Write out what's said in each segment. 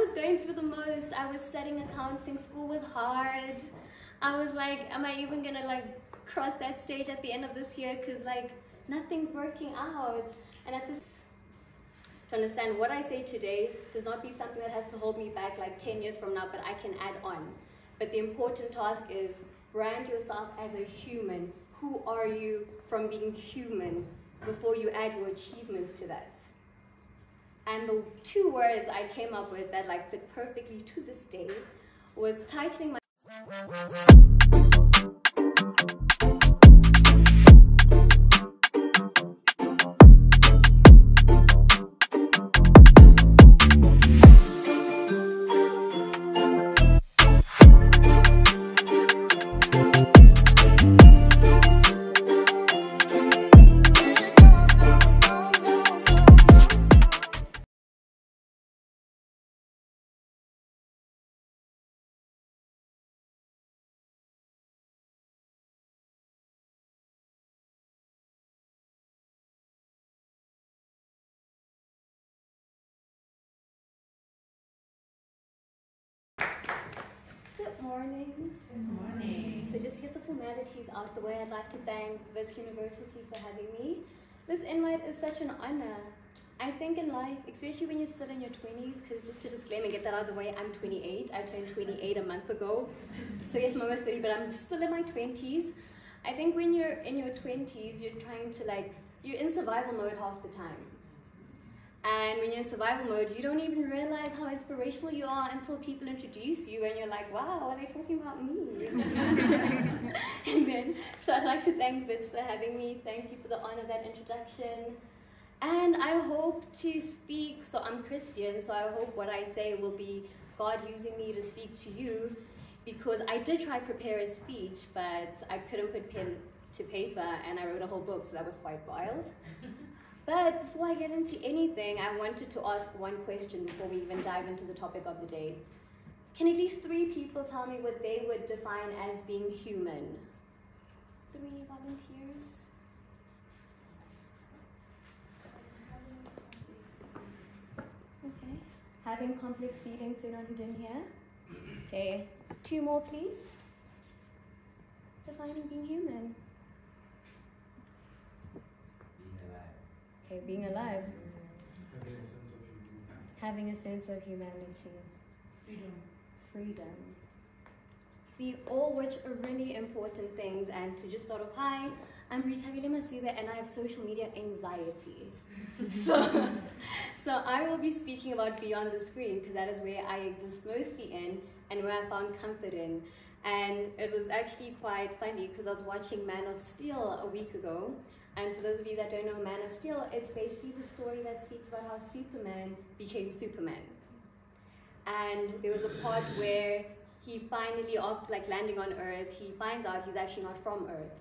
was going through the most. I was studying accounting, school was hard. I was like, am I even gonna like cross that stage at the end of this year? Because like nothing's working out. And at this, to understand what I say today does not be something that has to hold me back like 10 years from now, but I can add on. But the important task is brand yourself as a human. Who are you from being human before you add your achievements to that? And the two words I came up with that like fit perfectly to this day was tightening my Good morning. Good morning. So just to get the formalities out the way, I'd like to thank Wits University for having me. This invite is such an honor. I think in life, especially when you're still in your 20s, because just to disclaim and get that out of the way, I'm 28. I turned 28 a month ago. So yes, I'm almost 30, but I'm still in my 20s. I think when you're in your 20s, you're trying to like, you're in survival mode half the time. And when you're in survival mode, you don't even realize how inspirational you are until people introduce you and you're like, wow, are they talking about me? And then, so I'd like to thank Wits for having me. Thank you for the honor of that introduction. And I hope to speak, so I'm Christian, so I hope what I say will be God using me to speak to you, because I did try to prepare a speech, but I couldn't put pen to paper and I wrote a whole book, so that was quite wild. But before I get into anything, I wanted to ask one question before we even dive into the topic of the day. Can at least 3 people tell me what they would define as being human? 3 volunteers? Okay. Having complex feelings, we're not in here. Okay. 2 more, please. Defining being human. Okay, being alive. Having a sense of humanity. Freedom. See, all which are really important things. And to just start off, hi, I'm Rethabile Masobe and I have social media anxiety. So I will be speaking about beyond the screen because that is where I exist mostly in and where I found comfort in. And it was actually quite funny because I was watching Man of Steel a week ago. And for those of you that don't know Man of Steel, it's basically the story that speaks about how Superman became Superman. And there was a part where he finally, after like landing on Earth, he finds out he's actually not from Earth.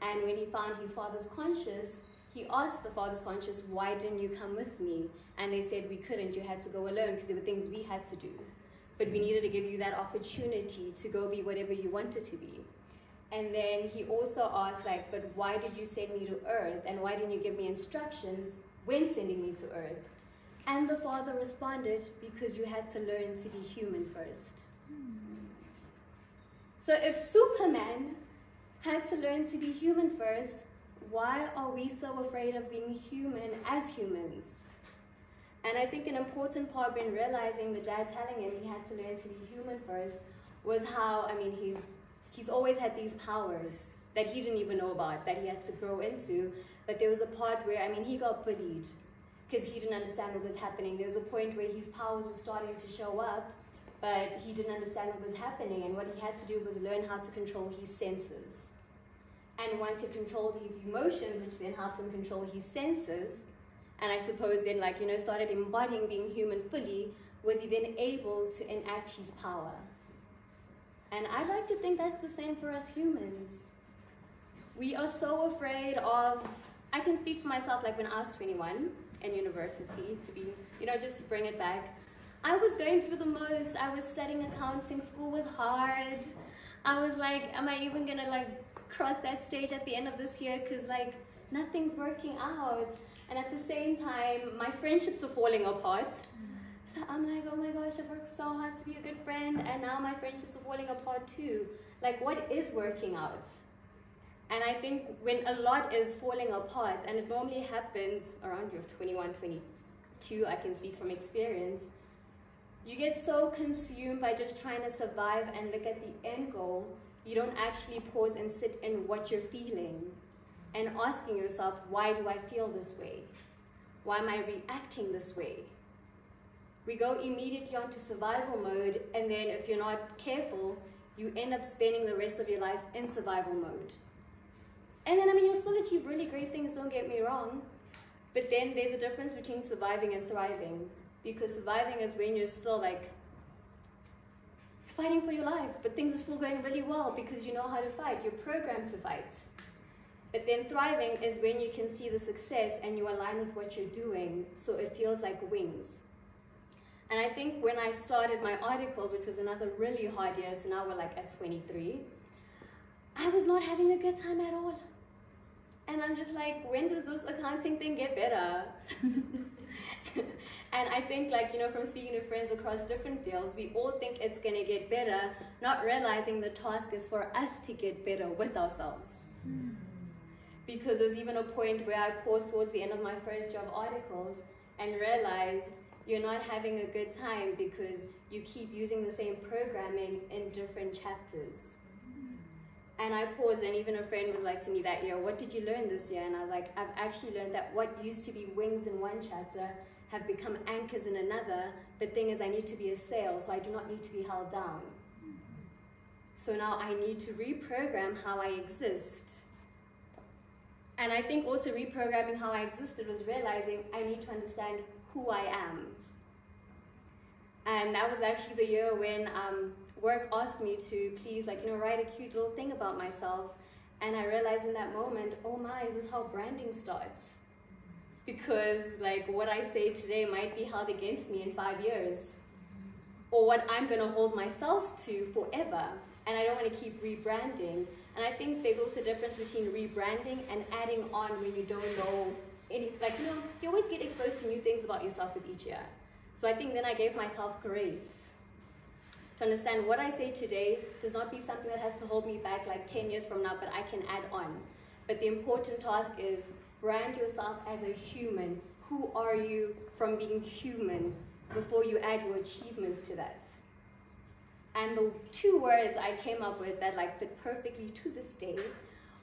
And when he found his father's conscious, he asked the father's conscious, why didn't you come with me? And they said, we couldn't, you had to go alone because there were things we had to do. But we needed to give you that opportunity to go be whatever you wanted to be. And then he also asked, like, but why did you send me to Earth? And why didn't you give me instructions when sending me to Earth? And the father responded, because you had to learn to be human first. So if Superman had to learn to be human first, why are we so afraid of being human as humans? And I think an important part when realizing the dad telling him he had to learn to be human first was how, I mean, he's always had these powers that he didn't even know about, that he had to grow into. But there was a part where, I mean, he got bullied because he didn't understand what was happening. There was a point where his powers were starting to show up, but he didn't understand what was happening. And what he had to do was learn how to control his senses. And once he controlled his emotions, which then helped him control his senses, and I suppose then, like, you know, started embodying being human fully, was he then able to enact his power. And I'd like to think that's the same for us humans. We are so afraid of, I can speak for myself, like when I was 21 in university, to be, you know, just to bring it back. I was going through the most. I was studying accounting, school was hard. I was like, am I even gonna like cross that stage at the end of this year? Because like nothing's working out. And at the same time, my friendships were falling apart. So I'm like, oh my gosh, I've worked so hard to be a good friend, and now my friendships are falling apart too. Like, what is working out? And I think when a lot is falling apart, and it normally happens around your 21, 22, I can speak from experience, you get so consumed by just trying to survive and look at the end goal, you don't actually pause and sit in what you're feeling and asking yourself, why do I feel this way? Why am I reacting this way? We go immediately onto survival mode, and then if you're not careful, you end up spending the rest of your life in survival mode. And then, I mean, you'll still achieve really great things, don't get me wrong, but then there's a difference between surviving and thriving, because surviving is when you're still like fighting for your life, but things are still going really well because you know how to fight, you're programmed to fight. But then thriving is when you can see the success and you align with what you're doing, so it feels like wings. And I think when I started my articles, which was another really hard year, so now we're like at 23, I was not having a good time at all. And I'm just like, when does this accounting thing get better? And I think, like, you know, from speaking to friends across different fields, we all think it's going to get better, not realizing the task is for us to get better with ourselves. Because there's even a point where I paused towards the end of my first year of articles and realized you're not having a good time because you keep using the same programming in different chapters. And I paused, and even a friend was like to me that year, what did you learn this year? And I was like, I've actually learned that what used to be wings in one chapter have become anchors in another. The thing is, I need to be a sail, so I do not need to be held down. So now I need to reprogram how I exist. And I think also reprogramming how I existed was realizing I need to understand who I am. And that was actually the year when work asked me to please, like, you know, write a cute little thing about myself. And I realized in that moment, oh my, is this how branding starts? Because, like, what I say today might be held against me in 5 years. Or what I'm going to hold myself to forever. And I don't want to keep rebranding. And I think there's also a difference between rebranding and adding on when you don't know any, like, you know, you always get exposed to new things about yourself with each year. So I think then I gave myself grace to understand what I say today does not be something that has to hold me back like 10 years from now, but I can add on. But the important task is brand yourself as a human. Who are you from being human before you add your achievements to that? And the 2 words I came up with that like fit perfectly to this day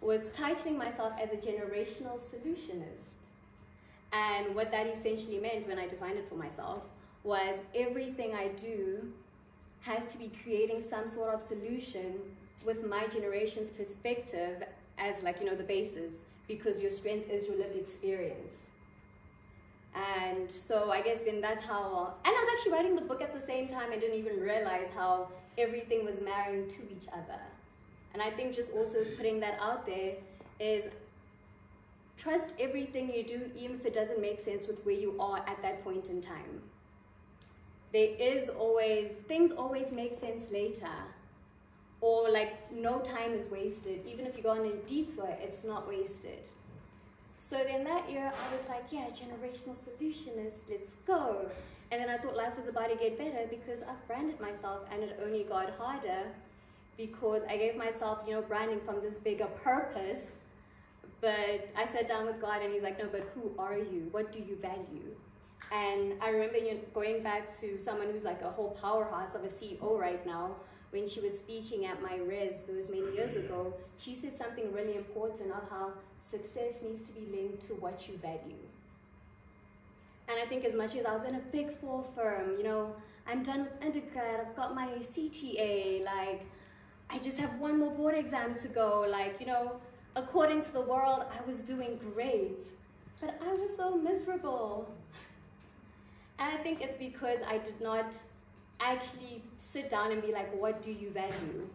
was titling myself as a generational solutionist. And what that essentially meant when I defined it for myself was everything I do has to be creating some sort of solution with my generation's perspective as, like, you know, the basis, because your strength is your lived experience. And so I guess then that's how, and I was actually writing the book at the same time. I didn't even realize how everything was marrying to each other. And I think just also putting that out there is trust everything you do, even if it doesn't make sense with where you are at that point in time. Things always make sense later. Or like no time is wasted. Even if you go on a detour, it's not wasted. So then that year I was like, yeah, generational solutionist, let's go. And then I thought life was about to get better because I've branded myself, and it only got harder because I gave myself, you know, branding from this bigger purpose. But I sat down with God and he's like, no, but who are you? What do you value? And I remember, you know, going back to someone who's like a whole powerhouse of a CEO right now, when she was speaking at my res those many years ago, she said something really important of how success needs to be linked to what you value. And I think as much as I was in a big 4 firm, you know, I'm done with undergrad, I've got my CTA, like, I just have 1 more board exam to go, like, you know, according to the world, I was doing great, but I was so miserable. And I think it's because I did not actually sit down and be like, what do you value?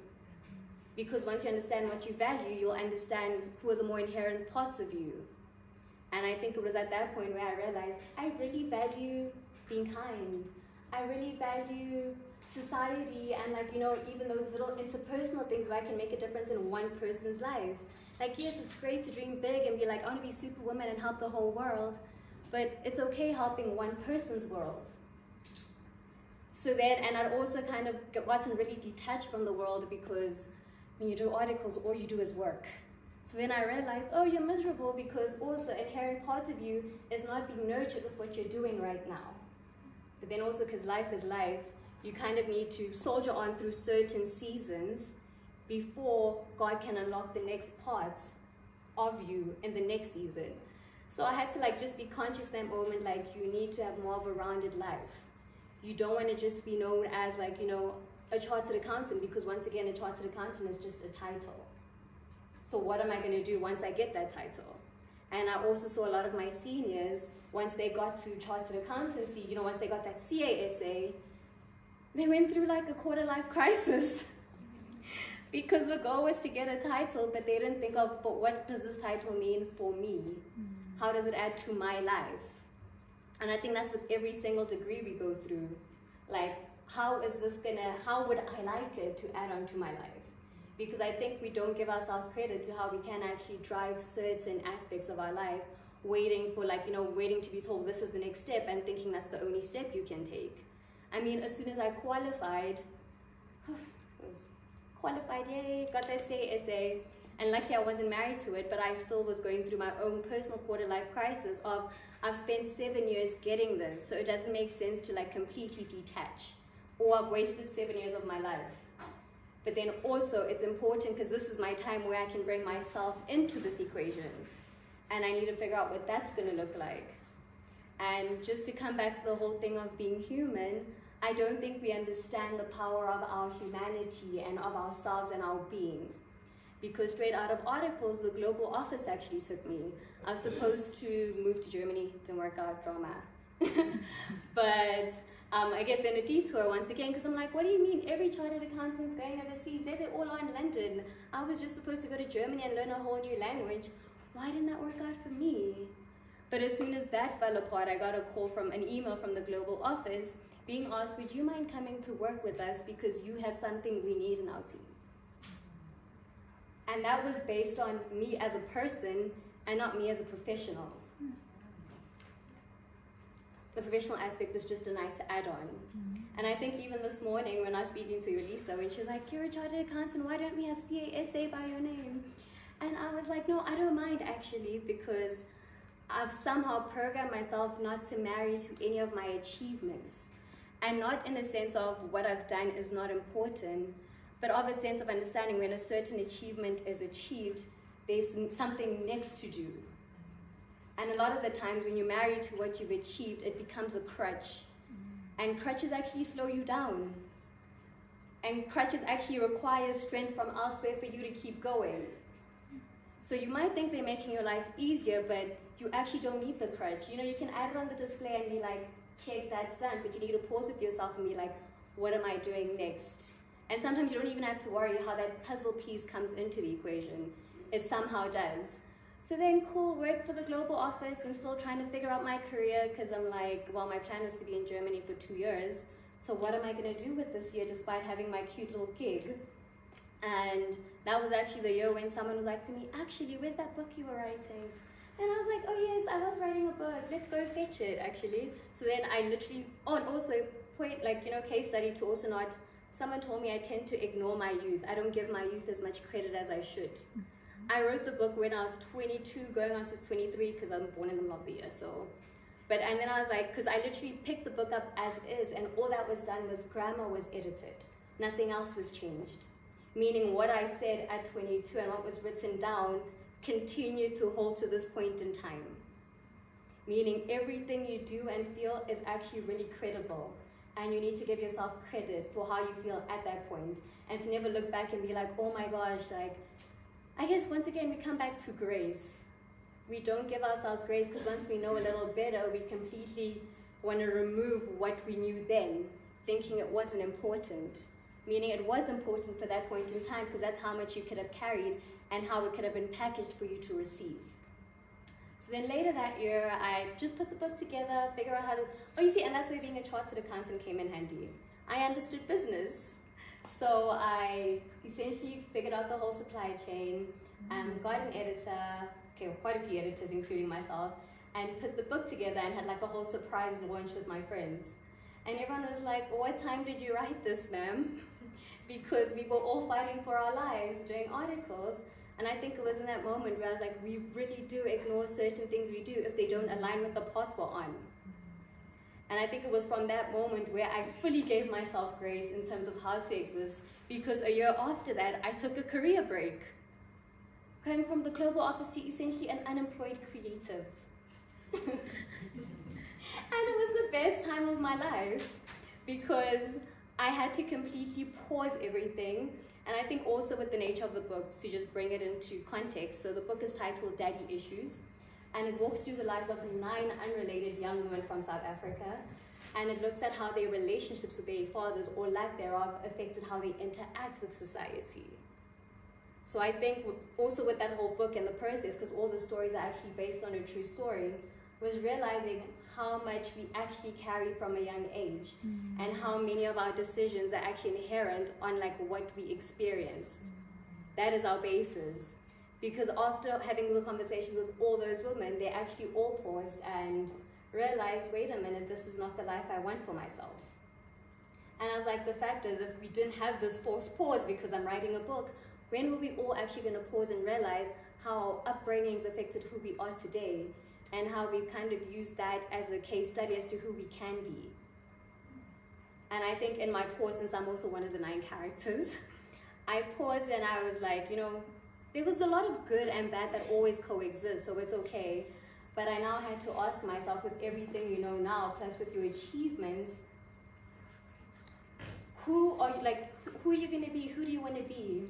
Because once you understand what you value, you'll understand who are the more inherent parts of you. And I think it was at that point where I realized I really value being kind. I really value society and, like, you know, even those little interpersonal things where I can make a difference in one person's life. Like, yes, it's great to dream big and be like, I want to be superwoman and help the whole world, but it's okay helping one person's world. So then, and I'd also kind of gotten really detached from the world, because when you do articles, all you do is work. So then I realized, oh, you're miserable because also inherent part of you is not being nurtured with what you're doing right now. But then also, because life is life, you kind of need to soldier on through certain seasons before God can unlock the next parts of you in the next season. So I had to like just be conscious that moment, like you need to have more of a rounded life. You don't want to just be known as like, you know, a chartered accountant, because once again, a chartered accountant is just a title. So what am I going to do once I get that title? And I also saw a lot of my seniors, once they got to chartered accountancy, you know, once they got that CASA, they went through like a quarter life crisis. Because the goal was to get a title, but they didn't think of, but what does this title mean for me? How does it add to my life? And I think that's with every single degree we go through. Like, how would I like it to add on to my life? Because I think we don't give ourselves credit to how we can actually drive certain aspects of our life, waiting for like, you know, waiting to be told this is the next step and thinking that's the only step you can take. I mean, as soon as I qualified, yay, got that CASA, and luckily I wasn't married to it, but I still was going through my own personal quarter life crisis of, I've spent 7 years getting this, so it doesn't make sense to like completely detach, or I've wasted 7 years of my life. But then also it's important because this is my time where I can bring myself into this equation, and I need to figure out what that's going to look like. And just to come back to the whole thing of being human, I don't think we understand the power of our humanity and of ourselves and our being. Because straight out of articles, the global office actually took me. I was supposed to move to Germany, didn't work out, drama. But I guess then a detour once again, because I'm like, what do you mean every chartered accountant's going overseas? They all are in London. I was just supposed to go to Germany and learn a whole new language. Why didn't that work out for me? But as soon as that fell apart, I got a call from an email from the global office being asked, would you mind coming to work with us because you have something we need in our team? And that was based on me as a person and not me as a professional. The professional aspect was just a nice add-on. And I think even this morning when I was speaking to Elisa, when she was like, you're a chartered accountant, why don't we have CASA by your name? And I was like, no, I don't mind actually, because I've somehow programmed myself not to marry to any of my achievements. And not in a sense of what I've done is not important, but of a sense of understanding when a certain achievement is achieved, there's something next to do. And a lot of the times when you're married to what you've achieved, it becomes a crutch. And crutches actually slow you down. And crutches actually require strength from elsewhere for you to keep going. So you might think they're making your life easier, but you actually don't need the crutch. You know, you can add it on the display and be like, check, that's done, but you need to pause with yourself and be like, what am I doing next? And sometimes you don't even have to worry how that puzzle piece comes into the equation. It somehow does. So then, cool, work for the global office and still trying to figure out my career, because I'm like, well, my plan was to be in Germany for 2 years. So what am I going to do with this year despite having my cute little gig? And that was actually the year when someone was like to me, actually, where's that book you were writing? And I was like, oh yes, I was writing a book. Let's go fetch it, actually. So then I literally, oh, and also point, like, you know, case study to also not, someone told me I tend to ignore my youth. I don't give my youth as much credit as I should. I wrote the book when I was 22, going on to 23, because I'm born in the middle of the year, so. But, and then I was like, because I literally picked the book up as is, and all that was done was grammar was edited. Nothing else was changed. Meaning what I said at 22 and what was written down continue to hold to this point in time. Meaning everything you do and feel is actually really credible, and you need to give yourself credit for how you feel at that point, and to never look back and be like, oh my gosh, like, I guess once again we come back to grace. We don't give ourselves grace because once we know a little better, we completely want to remove what we knew then, thinking it wasn't important. Meaning it was important for that point in time because that's how much you could have carried and how it could have been packaged for you to receive. So then later that year, I just put the book together, figure out how to, oh you see, and that's where being a chartered accountant came in handy. I understood business. So I essentially figured out the whole supply chain, got an editor, okay, quite a few editors including myself, and put the book together and had like a whole surprise launch with my friends. And everyone was like, what time did you write this, ma'am? Because we were all fighting for our lives doing articles. And I think it was in that moment where I was like, we really do ignore certain things we do if they don't align with the path we're on. And I think it was from that moment where I fully gave myself grace in terms of how to exist, because a year after that, I took a career break. Going from the global office to essentially an unemployed creative. And it was the best time of my life, because I had to completely pause everything. And I think also with the nature of the book, to just bring it into context, so the book is titled Daddy Issues, and it walks through the lives of 9 unrelated young women from South Africa, and it looks at how their relationships with their fathers, or lack thereof, affected how they interact with society. So I think also with that whole book and the process, because all the stories are actually based on a true story, was realizing how much we actually carry from a young age, and how many of our decisions are actually inherent on like what we experienced. That is our basis. Because after having the conversations with all those women, they actually all paused and realized, wait a minute, this is not the life I want for myself. And I was like, the fact is, if we didn't have this forced pause because I'm writing a book, when were we all actually going to pause and realize how our upbringings affected who we are today, and how we kind of use that as a case study as to who we can be? And I think in my pause, since I'm also one of the 9 characters, I paused and I was like, you know, there was a lot of good and bad that always coexist, so it's okay. But I now had to ask myself, with everything you know now, plus with your achievements, who are you going to be? Who do you want to be?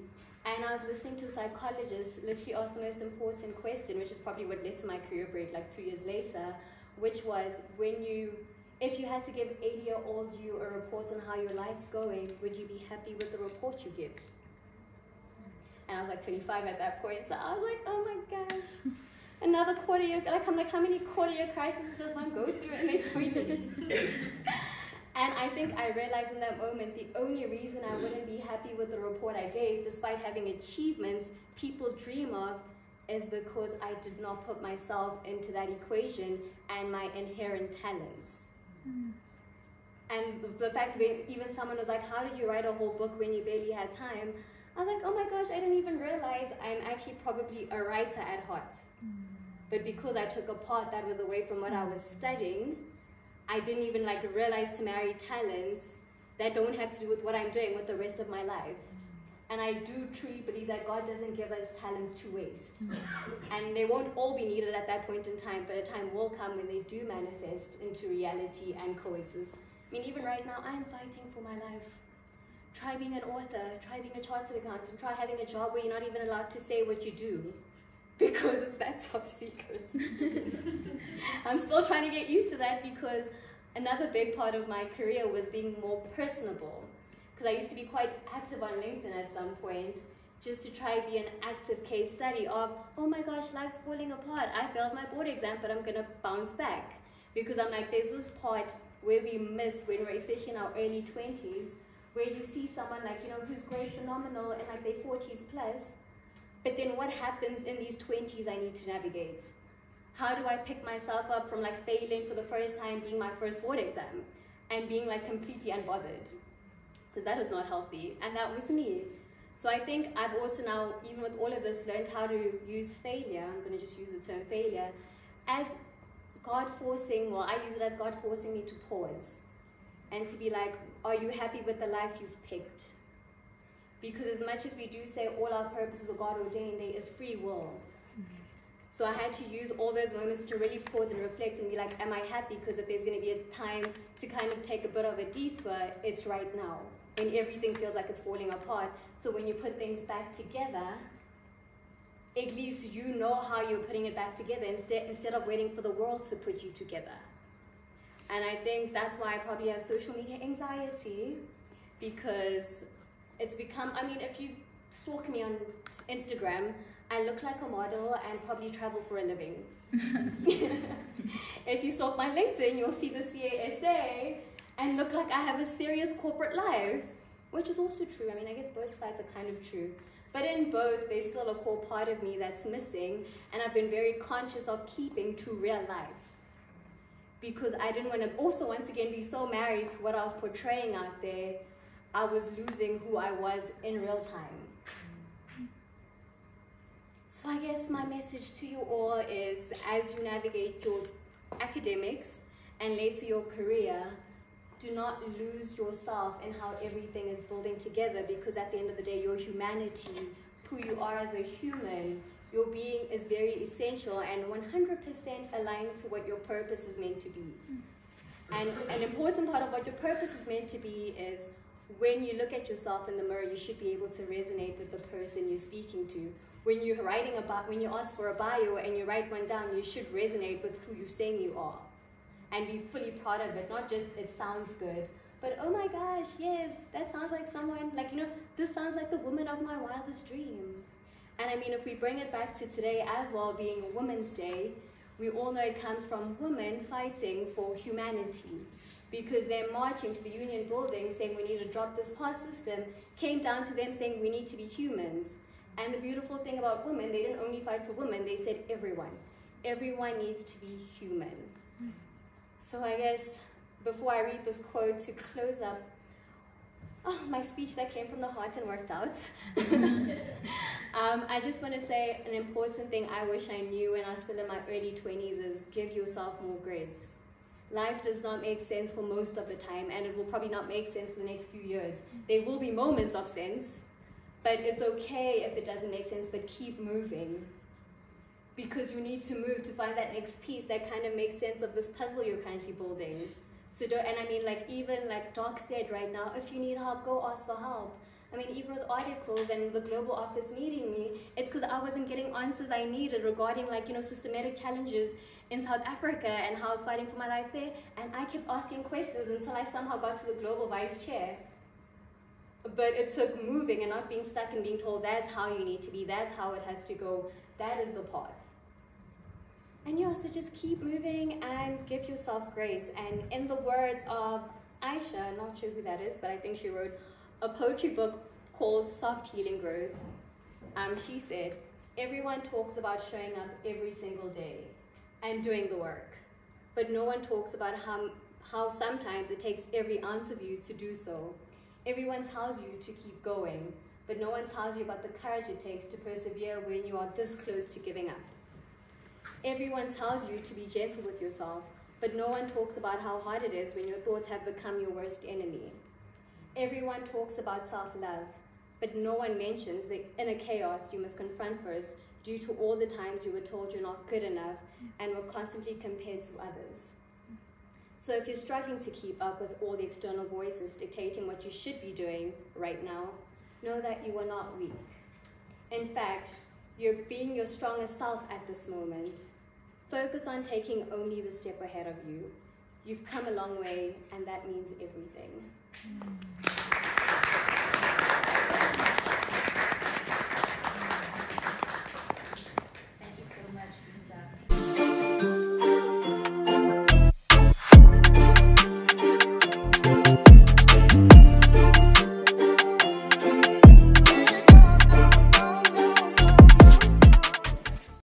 And I was listening to a psychologist literally ask the most important question, which is probably what led to my career break like 2 years later, which was, if you had to give 80-year-old you a report on how your life's going, would you be happy with the report you give? And I was like 25 at that point, so I was like, oh my gosh, another quarter year, I'm like, how many quarter year crises does one go through in their 20s? And I think I realized in that moment, the only reason I wouldn't be happy with the report I gave, despite having achievements people dream of, is because I did not put myself into that equation and my inherent talents. And the fact when even someone was like, how did you write a whole book when you barely had time? I was like, oh my gosh, I didn't even realize I'm actually probably a writer at heart. But because I took a path that was away from what I was studying, I didn't even realize to marry talents that don't have to do with what I'm doing with the rest of my life. And I do truly believe that God doesn't give us talents to waste. And they won't all be needed at that point in time, but a time will come when they do manifest into reality and coexist. I mean, even right now, I'm fighting for my life. Try being an author, try being a chartered accountant, try having a job where you're not even allowed to say what you do, because it's that top secret. I'm still trying to get used to that, because another big part of my career was being more personable. Because I used to be quite active on LinkedIn at some point, just to try be an active case study of, oh my gosh, life's falling apart. I failed my board exam, but I'm gonna bounce back. Because I'm like, there's this part where we miss when we're, especially in our early 20s, where you see someone who's great, phenomenal, in their 40s plus, but then what happens in these 20s I need to navigate? How do I pick myself up from failing for the first time, being my first board exam, and being completely unbothered? Because that is not healthy, and that was me. So I think I've also now, even with all of this, learned how to use failure, I'm going to just use the term failure, as God forcing, well, I use it as God forcing me to pause, and to be like, are you happy with the life you've picked? Because as much as we do say all our purposes are God ordained, there is free will. So I had to use all those moments to really pause and reflect and be like, am I happy? Because if there's going to be a time to kind of take a bit of a detour, it's right now, when everything feels like it's falling apart. So when you put things back together, at least you know how you're putting it back together instead of waiting for the world to put you together. And I think that's why I probably have social media anxiety, because it's become, I mean, if you stalk me on Instagram, I look like a model and probably travel for a living. If you stalk my LinkedIn, you'll see the CASA and look like I have a serious corporate life, which is also true. I mean, I guess both sides are kind of true. But in both, there's still a core part of me that's missing, and I've been very conscious of keeping to real life. because I didn't want to also once again be so married to what I was portraying out there, I was losing who I was in real time. So I guess my message to you all is, as you navigate your academics and later your career, do not lose yourself in how everything is building together, because at the end of the day, your humanity, who you are as a human, your being is very essential and 100% aligned to what your purpose is meant to be. And an important part of what your purpose is meant to be is, when you look at yourself in the mirror, you should be able to resonate with the person you're speaking to. When you're writing when you ask for a bio and you write one down, you should resonate with who you're saying you are and be fully proud of it, not just it sounds good, but oh my gosh, yes, that sounds like someone, like, you know, this sounds like the woman of my wildest dream. And I mean, if we bring it back to today as well, being Women's Day, we all know it comes from women fighting for humanity, because they're marching to the Union building saying we need to drop this caste system, came down to them saying we need to be humans. And the beautiful thing about women, they didn't only fight for women, they said everyone. Everyone needs to be human. So I guess before I read this quote to close up, my speech that came from the heart and worked out. I just want to say an important thing I wish I knew when I was still in my early 20s is give yourself more grace. Life does not make sense for most of the time, and it will probably not make sense for the next few years. There will be moments of sense, but it's okay if it doesn't make sense, but keep moving. Because you need to move to find that next piece that kind of makes sense of this puzzle you're currently building. So and I mean, like, even like Doc said right now, if you need help, go ask for help. I mean, even with articles and the global office meeting me, it's because I wasn't getting answers I needed regarding, like, you know, systematic challenges in South Africa and how I was fighting for my life there. And I kept asking questions until I somehow got to the global vice chair. But it took moving and not being stuck and being told that's how you need to be, that's how it has to go, that is the path. And yeah, so just keep moving and give yourself grace. And in the words of Aisha, not sure who that is, but I think she wrote a poetry book called Soft Healing Growth. She said, everyone talks about showing up every single day and doing the work, but no one talks about how sometimes it takes every ounce of you to do so. Everyone tells you to keep going, but no one tells you about the courage it takes to persevere when you are this close to giving up. Everyone tells you to be gentle with yourself, but no one talks about how hard it is when your thoughts have become your worst enemy. Everyone talks about self-love, but no one mentions the inner chaos you must confront first due to all the times you were told you're not good enough and were constantly compared to others. So if you're struggling to keep up with all the external voices dictating what you should be doing right now, know that you are not weak. In fact, you're being your strongest self at this moment. Focus on taking only the step ahead of you. You've come a long way, and that means everything.